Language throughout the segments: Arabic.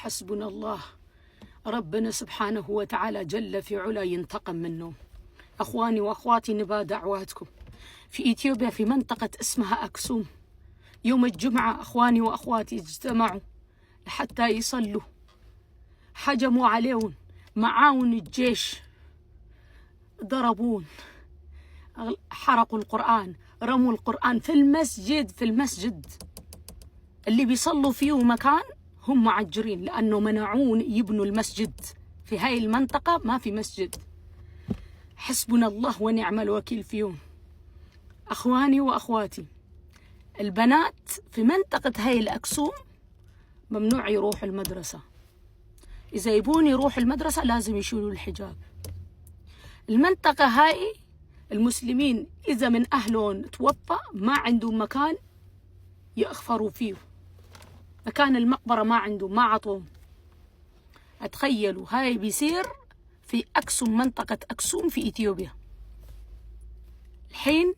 حسبنا الله. ربنا سبحانه وتعالى جل في علا ينتقم منهم. أخواني وأخواتي، نبا دعواتكم. في إثيوبيا في منطقة اسمها أكسوم، يوم الجمعة أخواني وأخواتي اجتمعوا حتى يصلوا، حجموا عليهم معاون الجيش، ضربون، حرقوا القرآن، رموا القرآن في المسجد اللي بيصلوا فيه مكان هم معجرين، لأنه منعون يبنوا المسجد في هاي المنطقة، ما في مسجد. حسبنا الله ونعم الوكيل فيهم. أخواني وأخواتي، البنات في منطقة هاي الأكسوم ممنوع يروحوا المدرسة، إذا يبون يروحوا المدرسة لازم يشيلوا الحجاب. المنطقة هاي المسلمين إذا من أهلهم توفى ما عندهم مكان يأخفروا فيه، مكان المقبرة ما عندهم، ما عطوهم. أتخيلوا هاي بيصير في أكسوم، منطقة أكسوم في إثيوبيا. الحين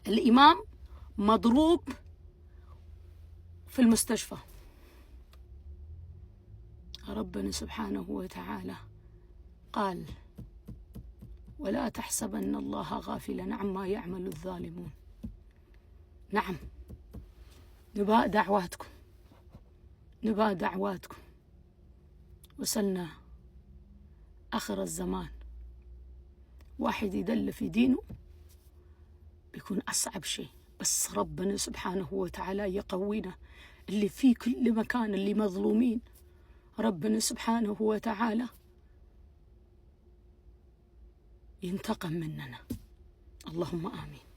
الإمام مضروب في المستشفى. ربنا سبحانه وتعالى قال: ولا تحسبن الله غافلا عما يعمل الظالمون. نعم، نبا دعواتكم. وصلنا آخر الزمان، واحد يدل في دينه بيكون أصعب شيء، بس ربنا سبحانه وتعالى يقوينا. اللي في كل مكان، اللي مظلومين، ربنا سبحانه وتعالى ينتقم مننا. اللهم آمين.